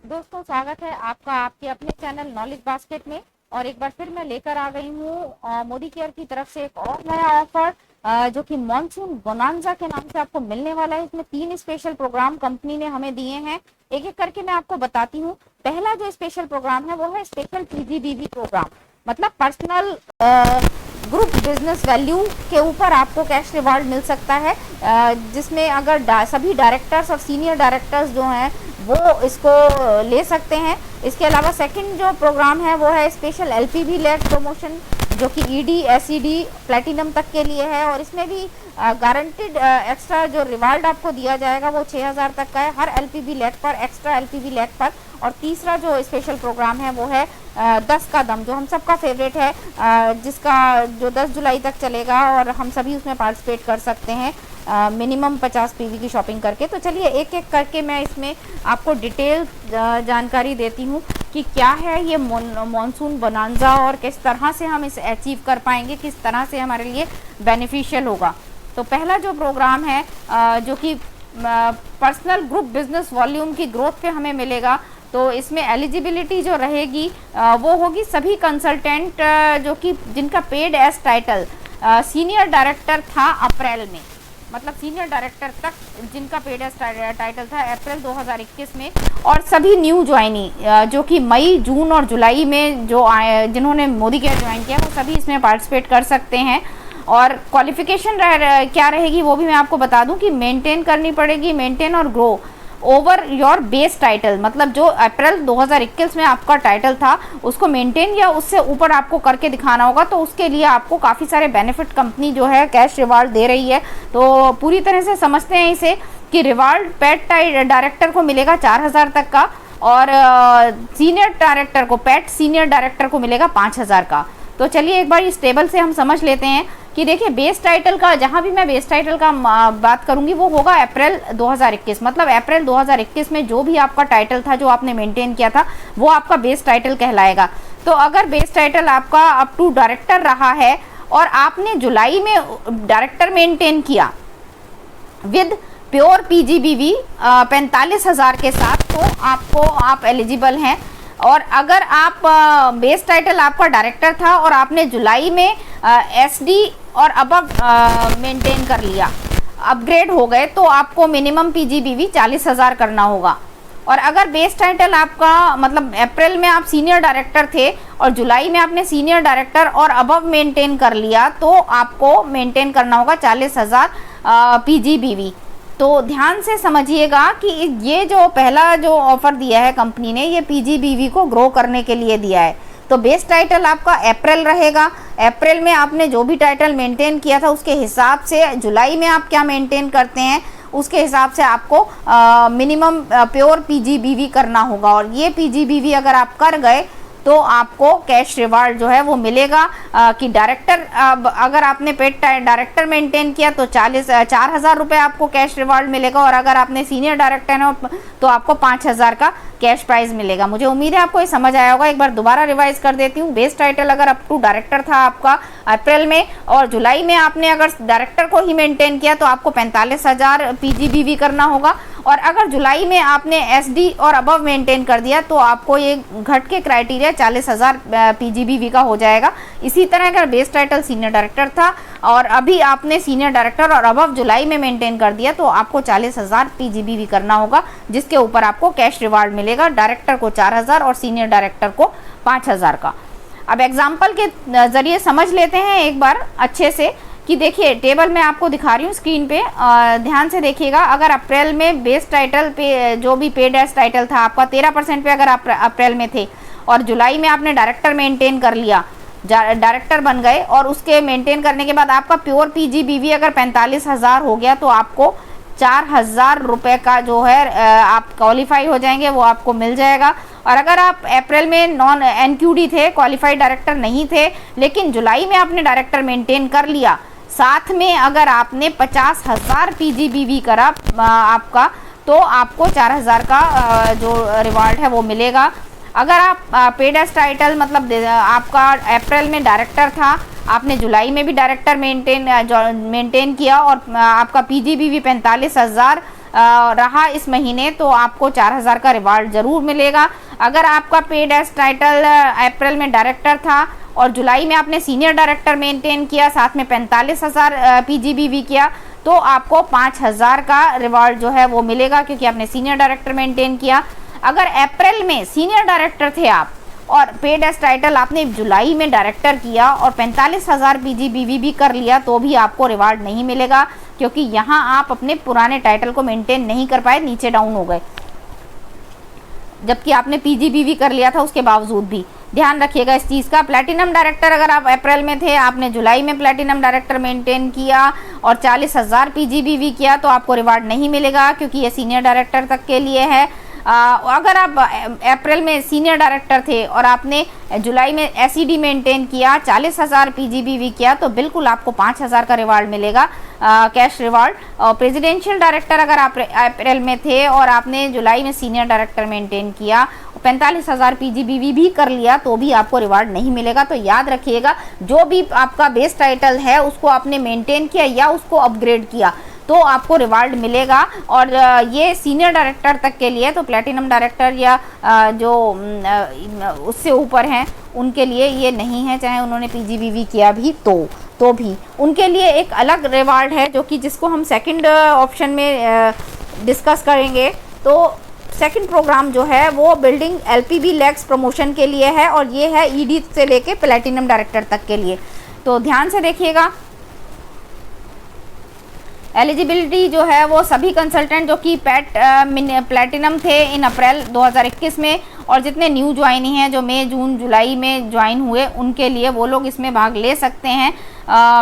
दोस्तों, स्वागत है आपका आपके अपने चैनल नॉलेज बास्केट में। और एक बार फिर मैं लेकर आ गई हूँ मोदी केयर की तरफ से एक और नया ऑफर, जो कि मॉनसून बोनांजा के नाम से आपको मिलने वाला है। इसमें 3 स्पेशल प्रोग्राम कंपनी ने हमें दिए हैं। एक एक करके मैं आपको बताती हूँ। पहला जो स्पेशल प्रोग्राम है वो है स्पेशल पीजीबीवी प्रोग्राम, मतलब पर्सनल ग्रुप बिजनेस वैल्यू के ऊपर आपको कैश रिवार्ड मिल सकता है, जिसमें अगर सभी डायरेक्टर्स और सीनियर डायरेक्टर्स जो हैं वो इसको ले सकते हैं। इसके अलावा सेकंड जो प्रोग्राम है वो है स्पेशल एलपीवी लेड प्रमोशन, जो कि ईडी एसईडी प्लेटिनम तक के लिए है। और इसमें भी गारंटेड एक्स्ट्रा जो रिवार्ड आपको दिया जाएगा वो 6000 तक का है हर एलपीवी लेड पर, एक्स्ट्रा एलपीवी लेड पर। और तीसरा जो स्पेशल प्रोग्राम है वो है 10 का दम, जो हम सबका फेवरेट है, जिसका जो 10 जुलाई तक चलेगा और हम सभी उसमें पार्टिसिपेट कर सकते हैं मिनिमम 50 पीवी की शॉपिंग करके। तो चलिए एक एक करके मैं इसमें आपको डिटेल जानकारी देती हूँ कि क्या है ये मॉनसून बोनांजा और किस तरह से हम इसे अचीव कर पाएंगे, किस तरह से हमारे लिए बेनिफिशियल होगा। तो पहला जो प्रोग्राम है जो कि पर्सनल ग्रुप बिजनेस वॉल्यूम की ग्रोथ पे हमें मिलेगा, तो इसमें एलिजिबिलिटी जो रहेगी वो होगी सभी कंसल्टेंट जो कि जिनका paid as title senior director था अप्रैल में, मतलब सीनियर डायरेक्टर तक जिनका पेड एज टाइटल था अप्रैल 2021 में। और सभी न्यू ज्वाइनी जो कि मई जून और जुलाई में जो आए, जिन्होंने मोदी केयर ज्वाइन किया, वो सभी इसमें पार्टिसिपेट कर सकते हैं। और क्वालिफिकेशन क्या रहेगी वो भी मैं आपको बता दूं कि मेंटेन करनी पड़ेगी, मेंटेन और grow over your base title, मतलब जो अप्रैल 2021 में आपका टाइटल था उसको मेंटेन या उससे ऊपर आपको करके दिखाना होगा। तो उसके लिए आपको काफ़ी सारे बेनिफिट कंपनी जो है कैश रिवार्ड दे रही है। तो पूरी तरह से समझते हैं इसे कि रिवार्ड पेट डायरेक्टर को मिलेगा 4000 तक का, और सीनियर डायरेक्टर को, पेट सीनियर डायरेक्टर को मिलेगा 5000 का। तो चलिए एक बार इस टेबल से हम समझ लेते हैं कि देखिए बेस टाइटल का, जहां भी मैं बेस टाइटल का बात करूंगी वो होगा अप्रैल 2021, मतलब अप्रैल 2021 में जो भी आपका टाइटल था, जो आपने मेंटेन किया था, वो आपका बेस टाइटल कहलाएगा। तो अगर बेस टाइटल आपका अप टू डायरेक्टर रहा है और आपने जुलाई में डायरेक्टर मेंटेन किया विद प्योर पीजीबीवी 45,000 के साथ, तो आप एलिजिबल हैं। और अगर आप बेस टाइटल आपका डायरेक्टर था और आपने जुलाई में एसडी और अबव मेंटेन कर लिया, अपग्रेड हो गए, तो आपको मिनिमम पीजीबीवी 40,000 करना होगा। और अगर बेस टाइटल आपका, मतलब अप्रैल में आप सीनियर डायरेक्टर थे और जुलाई में आपने सीनियर डायरेक्टर और अबव मेंटेन कर लिया, तो आपको मेंटेन करना होगा 40,000 पीजीबीवी। तो ध्यान से समझिएगा कि ये जो पहला जो ऑफर दिया है कंपनी ने, ये पीजीबीवी को ग्रो करने के लिए दिया है। तो बेस टाइटल आपका अप्रैल रहेगा, अप्रैल में आपने जो भी टाइटल मेंटेन किया था उसके हिसाब से जुलाई में आप क्या मेंटेन करते हैं उसके हिसाब से आपको मिनिमम प्योर पीजीबीवी करना होगा। और ये पीजीबीवी अगर आप कर गए तो आपको कैश रिवार्ड जो है वो मिलेगा कि डायरेक्टर, अगर आपने पेड डायरेक्टर मेंटेन किया तो 4,000 रुपये आपको कैश रिवार्ड मिलेगा। और अगर आपने सीनियर डायरेक्टर है तो आपको 5,000 का कैश प्राइज मिलेगा। मुझे उम्मीद है आपको ये समझ आया होगा। एक बार दोबारा रिवाइज कर देती हूँ। बेस टाइटल अगर अप टू डायरेक्टर था आपका अप्रैल में और जुलाई में आपने अगर डायरेक्टर को ही मेंटेन किया तो आपको 45,000 पीजीबीवी करना होगा। और अगर जुलाई में आपने एसडी और अबव मेंटेन कर दिया तो आपको ये घट के क्राइटेरिया 40,000 पीजीबीवी का हो जाएगा। इसी तरह अगर बेस टाइटल सीनियर डायरेक्टर था और अभी आपने सीनियर डायरेक्टर और अबव जुलाई में मेंटेन कर दिया तो आपको 40,000 पीजीबीवी करना होगा, जिसके ऊपर आपको कैश रिवार्ड मिलेगा। डायरेक्टर को 4,000 और सीनियर डायरेक्टर को 5,000 का। अब एग्जाम्पल के जरिए समझ लेते हैं एक बार अच्छे से कि देखिए टेबल मैं आपको दिखा रही हूँ स्क्रीन पे, ध्यान से देखिएगा। अगर अप्रैल में बेस टाइटल पे जो भी पेड एज टाइटल था आपका 13% पे अगर आप अप्रैल में थे और जुलाई में आपने डायरेक्टर मेंटेन कर लिया, डायरेक्टर बन गए, और उसके मेंटेन करने के बाद आपका प्योर पीजीबीवी अगर 45,000 हो गया तो आपको 4,000 रुपये का जो है आप क्वालिफाई हो जाएंगे, वो आपको मिल जाएगा। और अगर आप अप्रैल में नॉन एनक्यूडी थे, क्वालिफाइड डायरेक्टर नहीं थे, लेकिन जुलाई में आपने डायरेक्टर मेंटेन कर लिया, साथ में अगर आपने 50,000 पीजीबीवी करा आपका, तो आपको 4,000 का जो रिवार्ड है वो मिलेगा। अगर आप पेड एज टाइटल, मतलब आपका अप्रैल में डायरेक्टर था, आपने जुलाई में भी डायरेक्टर मेंटेन किया और आपका पीजीबीवी 45,000 रहा इस महीने तो आपको 4000 का रिवार्ड जरूर मिलेगा। अगर आपका पेड एज टाइटल अप्रैल में डायरेक्टर था और जुलाई में आपने सीनियर डायरेक्टर मेंटेन किया, साथ में 45,000 पीजीबीवी किया, तो आपको 5000 का रिवार्ड जो है वो मिलेगा, क्योंकि आपने सीनियर डायरेक्टर मेंटेन किया। अगर अप्रैल में सीनियर डायरेक्टर थे आप और पेड एज टाइटल आपने जुलाई में डायरेक्टर किया और 45,000 पीजीबीवी भी कर लिया, तो भी आपको रिवार्ड नहीं मिलेगा, क्योंकि यहाँ आप अपने पुराने टाइटल को मेंटेन नहीं कर पाए, नीचे डाउन हो गए, जबकि आपने पीजीबीवी कर लिया था उसके बावजूद भी। ध्यान रखिएगा इस चीज़ का। प्लैटिनम डायरेक्टर अगर आप अप्रैल में थे, आपने जुलाई में प्लैटिनम डायरेक्टर मेंटेन किया और 40,000 पीजीबीवी किया, तो आपको रिवार्ड नहीं मिलेगा, क्योंकि ये सीनियर डायरेक्टर तक के लिए है। अगर आप अप्रैल में सीनियर डायरेक्टर थे और आपने जुलाई में एसईडी मेंटेन किया, 40,000 पीजीबीवी किया, तो बिल्कुल आपको 5000 का रिवार्ड मिलेगा, कैश रिवार्ड। और प्रेसिडेंशियल डायरेक्टर अगर आप अप्रैल में थे और आपने जुलाई में सीनियर डायरेक्टर मेंटेन किया, 45,000 पीजीबीवी भी कर लिया, तो भी आपको रिवार्ड नहीं मिलेगा। तो याद रखिएगा, जो भी आपका बेस टाइटल है उसको आपने मेंटेन किया या उसको अपग्रेड किया, तो आपको रिवार्ड मिलेगा। और ये सीनियर डायरेक्टर तक के लिए, तो प्लैटिनम डायरेक्टर या जो उससे ऊपर हैं उनके लिए ये नहीं है, चाहे उन्होंने पीजीबीवी किया भी तो भी उनके लिए एक अलग रिवार्ड है, जो कि जिसको हम सेकंड ऑप्शन में डिस्कस करेंगे। तो सेकंड प्रोग्राम जो है वो बिल्डिंग एलपीबी लैग्स प्रमोशन के लिए है, और ये है ईडी से लेके प्लैटिनम डायरेक्टर तक के लिए। तो ध्यान से देखिएगा, एलिजिबिलिटी जो है वो सभी कंसल्टेंट जो कि प्लैटिनम थे इन अप्रैल 2021 में, और जितने न्यू ज्वाइनी हैं जो मई जून जुलाई में ज्वाइन हुए, उनके लिए वो लोग इसमें भाग ले सकते हैं।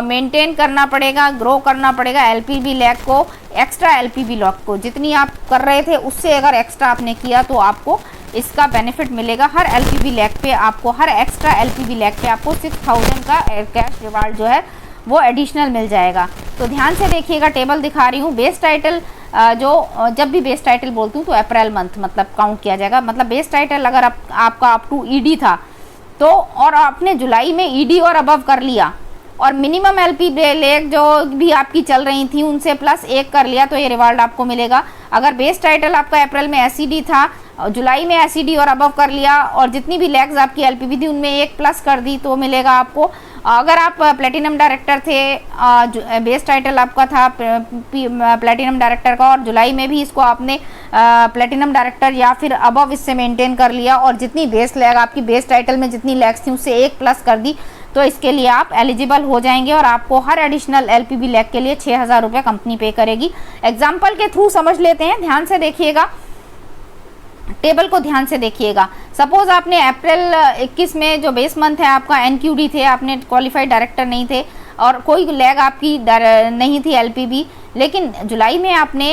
मेंटेन करना पड़ेगा, ग्रो करना पड़ेगा एलपीबी लैग को, एक्स्ट्रा एलपीबी लैग को जितनी आप कर रहे थे उससे अगर एक्स्ट्रा आपने किया तो आपको इसका बेनिफिट मिलेगा। हर एलपीबी लैग पे आपको, हर एक्स्ट्रा एलपीबी लैग पे आपको 6000 का कैश रिवार्ड जो है वो एडिशनल मिल जाएगा। तो ध्यान से देखिएगा, टेबल दिखा रही हूँ। बेस टाइटल जब भी बेस टाइटल बोलती हूँ तो अप्रैल मंथ मतलब काउंट किया जाएगा। मतलब बेस टाइटल अगर आपका अप टू ईडी था तो, और आपने जुलाई में ईडी और अबव कर लिया, और मिनिमम एलपीबी लैग जो भी आपकी चल रही थी उनसे प्लस 1 कर लिया, तो ये रिवार्ड आपको मिलेगा। अगर बेस टाइटल आपका अप्रैल में एसईडी था, जुलाई में एसईडी और अबव कर लिया, और जितनी भी लैग्स आपकी एलपीबी थी उनमें 1 प्लस कर दी, तो मिलेगा आपको। अगर आप प्लैटिनम डायरेक्टर थे, बेस टाइटल आपका था प्लैटिनम डायरेक्टर का, और जुलाई में भी इसको आपने प्लैटिनम डायरेक्टर या फिर अबव इससे मेंटेन कर लिया, और जितनी बेस लैग आपकी बेस टाइटल में जितनी लैग्स थी उससे 1 प्लस कर दी, तो इसके लिए आप एलिजिबल हो जाएंगे, और आपको हर एडिशनल एलपीबी लैग के लिए 6000 रुपये कंपनी पे करेगी। एग्जाम्पल के थ्रू समझ लेते हैं, ध्यान से देखिएगा, टेबल को ध्यान से देखिएगा। सपोज आपने अप्रैल 21 में जो बेस मंथ है आपका एनक्यूडी थे, आपने क्वालिफाइड डायरेक्टर नहीं थे और कोई लैग आपकी नहीं थी एलपीबी, लेकिन जुलाई में आपने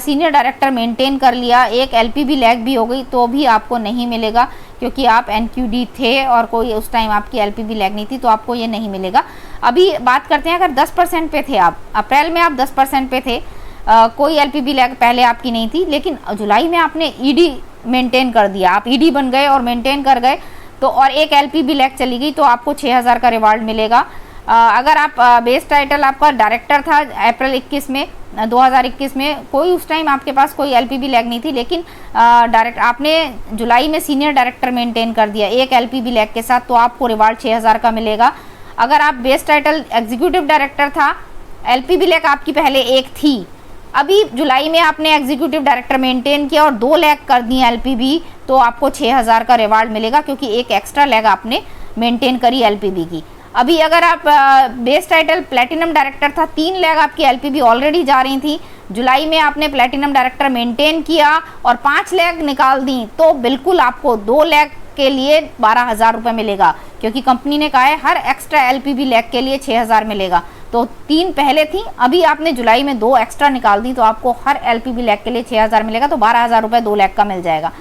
सीनियर डायरेक्टर मेंटेन कर लिया, एक एलपीबी लैग भी हो गई, तो भी आपको नहीं मिलेगा, क्योंकि आप एनक्यूडी थे और कोई उस टाइम आपकी एलपीबी लैग नहीं थी, तो आपको ये नहीं मिलेगा। अभी बात करते हैं, अगर 10% पे थे आप, अप्रैल में आप 10% पे थे, कोई एलपीबी लैग पहले आपकी नहीं थी, लेकिन जुलाई में आपने ईडी मेंटेन कर दिया, आप ईडी बन गए और मेंटेन कर गए, तो और एक एलपीबी लैग चली गई, तो आपको 6000 का रिवार्ड मिलेगा। अगर आप बेस टाइटल आपका डायरेक्टर था अप्रैल 2021 में, कोई उस टाइम आपके पास कोई एलपीबी लैग नहीं थी, लेकिन आपने जुलाई में सीनियर डायरेक्टर मेंटेन कर दिया एक एलपीबी लैग के साथ, तो आपको रिवार्ड 6000 का मिलेगा। अगर आप बेस टाइटल एग्जीक्यूटिव डायरेक्टर था, एलपीबी लैग आपकी पहले 1 थी, अभी जुलाई में आपने एग्जीक्यूटिव डायरेक्टर मेंटेन किया और 2 लैग कर दी एलपीबी, तो आपको 6000 का रिवार्ड मिलेगा, क्योंकि एक एक्स्ट्रा लैग आपने मेंटेन करी एलपीबी की। अभी अगर आप बेस टाइटल प्लैटिनम डायरेक्टर था, 3 लैग आपकी एलपीबी ऑलरेडी जा रही थी, जुलाई में आपने प्लैटिनम डायरेक्टर मेंटेन किया और 5 लैग निकाल दी, तो बिल्कुल आपको 2 लैग के लिए 12,000 रुपये मिलेगा, क्योंकि कंपनी ने कहा है हर एक्स्ट्रा एलपीबी लैग के लिए 6000 मिलेगा। तो 3 पहले थी, अभी आपने जुलाई में 2 एक्स्ट्रा निकाल दी, तो आपको हर एलपीबी लैग के लिए 6000 मिलेगा, तो 12,000 रुपये 2 लैग का मिल जाएगा।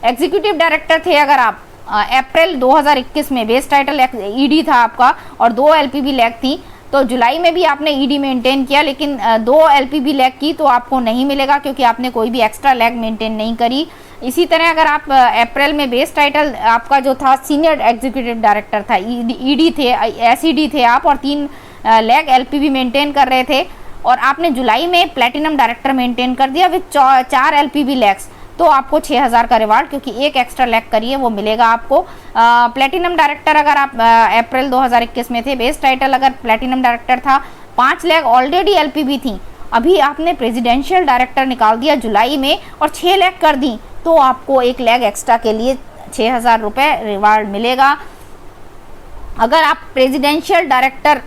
एग्जीक्यूटिव डायरेक्टर थे अगर आप अप्रैल 2021 में, बेस टाइटल ईडी था आपका और 2 एलपीबी लैग थी, तो जुलाई में भी आपने ईडी मेंटेन किया, लेकिन 2 एलपीबी लैग की, तो आपको नहीं मिलेगा, क्योंकि आपने कोई भी एक्स्ट्रा लैग मेंटेन नहीं करी। इसी तरह अगर आप अप्रैल में बेस टाइटल आपका जो था सीनियर एग्जीक्यूटिव डायरेक्टर था, ईडी थे, एसईडी थे आप, और 3 लैग एलपीबी मेंटेन कर रहे थे, और आपने जुलाई में प्लेटिनम डायरेक्टर मेंटेन कर दिया विद 4 LPB लैक्स, तो आपको 6000 का रिवार्ड, क्योंकि एक एक्स्ट्रा लैक करिए वो मिलेगा आपको। प्लेटिनम डायरेक्टर अगर आप अप्रैल 2021 में थे, बेस टाइटल अगर प्लेटिनम डायरेक्टर था, 5 लैक ऑलरेडी LPB थी, अभी आपने प्रेसिडेंशियल डायरेक्टर निकाल दिया जुलाई में और 6 लैक कर दी, तो आपको 1 लैक एक्स्ट्रा के लिए 6000 रुपये रिवार्ड मिलेगा। अगर आप प्रेसिडेंशियल डायरेक्टर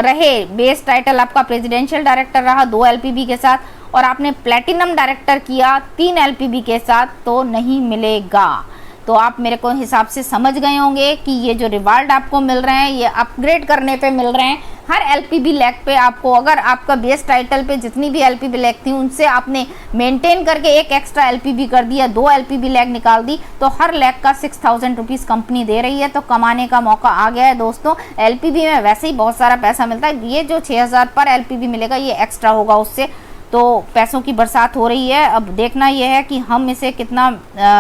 रहे, बेस टाइटल आपका प्रेसिडेंशियल डायरेक्टर रहा 2 LPB के साथ, और आपने प्लेटिनम डायरेक्टर किया 3 LPB के साथ, तो नहीं मिलेगा। तो आप मेरे को हिसाब से समझ गए होंगे कि ये जो रिवार्ड आपको मिल रहे हैं ये अपग्रेड करने पे मिल रहे हैं। हर LPB लैक पे आपको, अगर आपका बेस टाइटल पे जितनी भी LPB लैक थी उनसे आपने मेंटेन करके एक एक्स्ट्रा LPB कर दिया, 2 LPB लैक निकाल दी, तो हर लैक का 6000 रुपीज़ कंपनी दे रही है। तो कमाने का मौका आ गया है दोस्तों। LPB में वैसे ही बहुत सारा पैसा मिलता है, ये जो 6000 पर LPB मिलेगा ये एक्स्ट्रा होगा उससे, तो पैसों की बरसात हो रही है। अब देखना यह है कि हम इसे कितना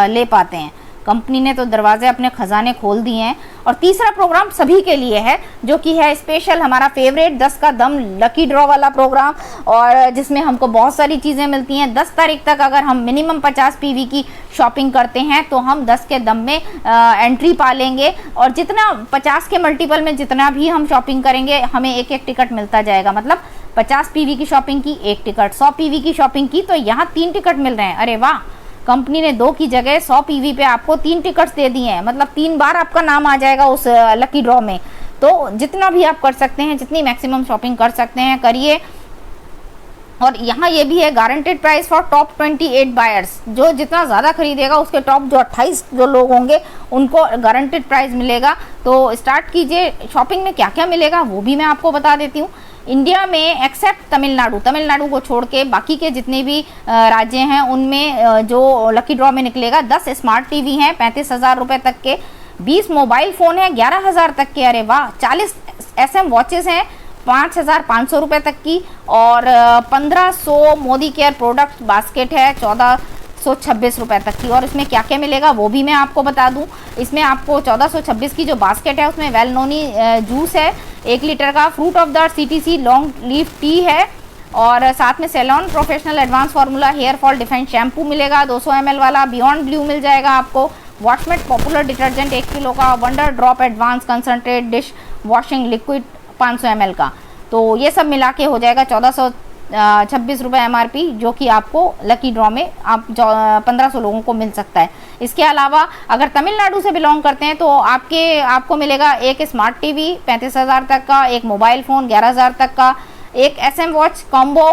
ले पाते हैं। कंपनी ने तो दरवाजे अपने खजाने खोल दिए हैं। और तीसरा प्रोग्राम सभी के लिए है, जो कि है स्पेशल हमारा फेवरेट 10 का दम लकी ड्रॉ वाला प्रोग्राम, और जिसमें हमको बहुत सारी चीज़ें मिलती हैं। 10 तारीख तक अगर हम मिनिमम 50 PV की शॉपिंग करते हैं तो हम 10 के दम में एंट्री पा लेंगे, और जितना 50 के मल्टीपल में जितना भी हम शॉपिंग करेंगे हमें एक एक टिकट मिलता जाएगा। मतलब 50 PV की शॉपिंग की 1 टिकट, 100 PV की शॉपिंग की तो यहाँ 3 टिकट मिल रहे हैं। अरे वाह, कंपनी ने 2 की जगह 100 PV पे आपको 3 टिकट्स दे दिए हैं, मतलब 3 बार आपका नाम आ जाएगा उस लकी ड्रॉ में। तो जितना भी आप कर सकते हैं, जितनी मैक्सिमम शॉपिंग कर सकते हैं करिए। और यहाँ ये भी है guaranteed price for top 28 buyers, जो जितना ज़्यादा खरीदेगा उसके टॉप जो 28 जो लोग होंगे उनको गारंटेड प्राइस मिलेगा। तो स्टार्ट कीजिए। शॉपिंग में क्या क्या मिलेगा वो भी मैं आपको बता देती हूँ। इंडिया में एक्सेप्ट तमिलनाडु को छोड़ के बाकी के जितने भी राज्य हैं उनमें जो लकी ड्रॉ में निकलेगा, 10 स्मार्ट टीवी हैं 35,000 रुपये तक के, 20 मोबाइल फ़ोन हैं 11,000 तक के, अरे वाह, 40 SM वॉचेस हैं 5,500 रुपये तक की, और 1500 मोदी केयर प्रोडक्ट बास्केट है 1426 रुपये तक की। और इसमें क्या क्या मिलेगा वो भी मैं आपको बता दूं। इसमें आपको 1426 की जो बास्केट है उसमें वेलनोनी जूस है 1 लीटर का, fruit of the CTC long leaf tea है, और साथ में salon professional advance formula hair fall defence shampoo मिलेगा 200 ml वाला, बियॉन्ड ब्लू मिल जाएगा आपको, वॉशमेट पॉपुलर डिटर्जेंट 1 किलो का, wonder drop advance concentrate dish washing liquid 500 ml का। तो ये सब मिला के हो जाएगा 1426 रुपये MRP, जो कि आपको लकी ड्रॉ में आप 1500 लोगों को मिल सकता है। इसके अलावा अगर तमिलनाडु से बिलोंग करते हैं तो आपको मिलेगा एक स्मार्ट टीवी 35,000 तक का, एक मोबाइल फ़ोन 11,000 तक का, एक SM वॉच कॉम्बो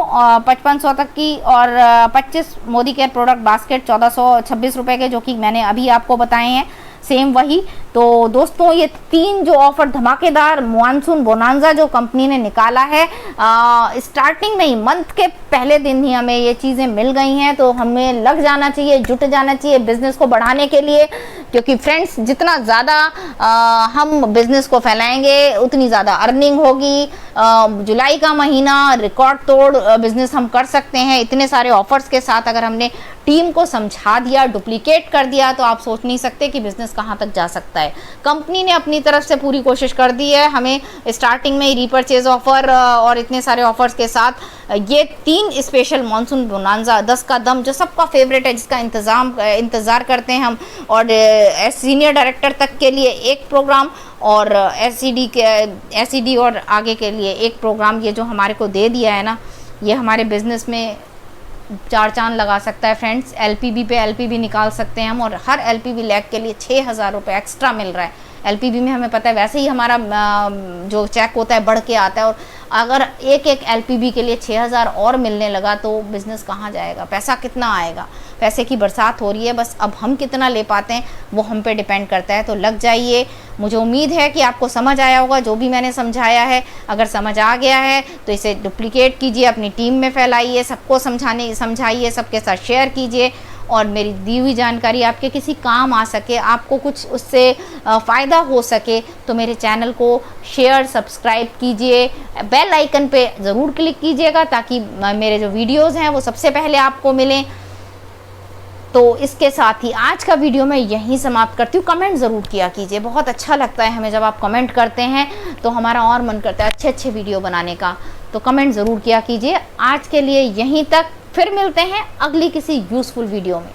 5500 तक की, और 25 मोदी केयर प्रोडक्ट बास्केट 1426 रुपये के, जो कि मैंने अभी आपको बताए हैं, सेम वही। तो दोस्तों ये 3 जो ऑफर धमाकेदार मानसून बोनांजा जो कंपनी ने निकाला है, स्टार्टिंग में ही मंथ के पहले दिन ही हमें ये चीज़ें मिल गई हैं, तो हमें लग जाना चाहिए, जुट जाना चाहिए बिजनेस को बढ़ाने के लिए। क्योंकि फ्रेंड्स जितना ज़्यादा हम बिजनेस को फैलाएंगे उतनी ज़्यादा अर्निंग होगी। जुलाई का महीना रिकॉर्ड तोड़ बिजनेस हम कर सकते हैं इतने सारे ऑफर्स के साथ। अगर हमने टीम को समझा दिया, डुप्लीकेट कर दिया, तो आप सोच नहीं सकते कि बिजनेस कहाँ तक जा सकता है। कंपनी ने अपनी तरफ से पूरी कोशिश कर दी है हमें स्टार्टिंग में ही रीपरचेज ऑफर और इतने सारे ऑफर्स के साथ ये 3 स्पेशल मानसून बोनांजा 10 का दम जो सबका फेवरेट है, जिसका इंतज़ार करते हैं हम, और सीनियर डायरेक्टर तक के लिए एक प्रोग्राम, और SED और आगे के लिए एक प्रोग्राम, ये जो हमारे को दे दिया है ना, ये हमारे बिजनेस में 4 चांद लगा सकता है फ्रेंड्स। LPB पे LPB निकाल सकते हैं हम, और हर LPB लैग के लिए 6,000 रुपये एक्स्ट्रा मिल रहा है। LPB में हमें पता है वैसे ही हमारा जो चेक होता है बढ़ के आता है, और अगर एक LPB के लिए 6,000 और मिलने लगा तो बिज़नेस कहाँ जाएगा, पैसा कितना आएगा। पैसे की बरसात हो रही है, बस अब हम कितना ले पाते हैं वो हम पे डिपेंड करता है। तो लग जाइए। मुझे उम्मीद है कि आपको समझ आया होगा जो भी मैंने समझाया है। अगर समझ आ गया है तो इसे डुप्लीकेट कीजिए, अपनी टीम में फैलाइए, सबको समझाइए, सबके साथ शेयर कीजिए, और मेरी दी हुई जानकारी आपके किसी काम आ सके, आपको कुछ उससे फ़ायदा हो सके, तो मेरे चैनल को शेयर सब्सक्राइब कीजिए, बेल आइकन पे ज़रूर क्लिक कीजिएगा ताकि मेरे जो वीडियोज़ हैं वो सबसे पहले आपको मिलें। तो इसके साथ ही आज का वीडियो मैं यहीं समाप्त करती हूँ। कमेंट ज़रूर किया कीजिए, बहुत अच्छा लगता है हमें जब आप कमेंट करते हैं, तो हमारा और मन करता है अच्छे वीडियो बनाने का। तो कमेंट ज़रूर किया कीजिए। आज के लिए यहीं तक, फिर मिलते हैं अगली किसी यूज़फुल वीडियो में।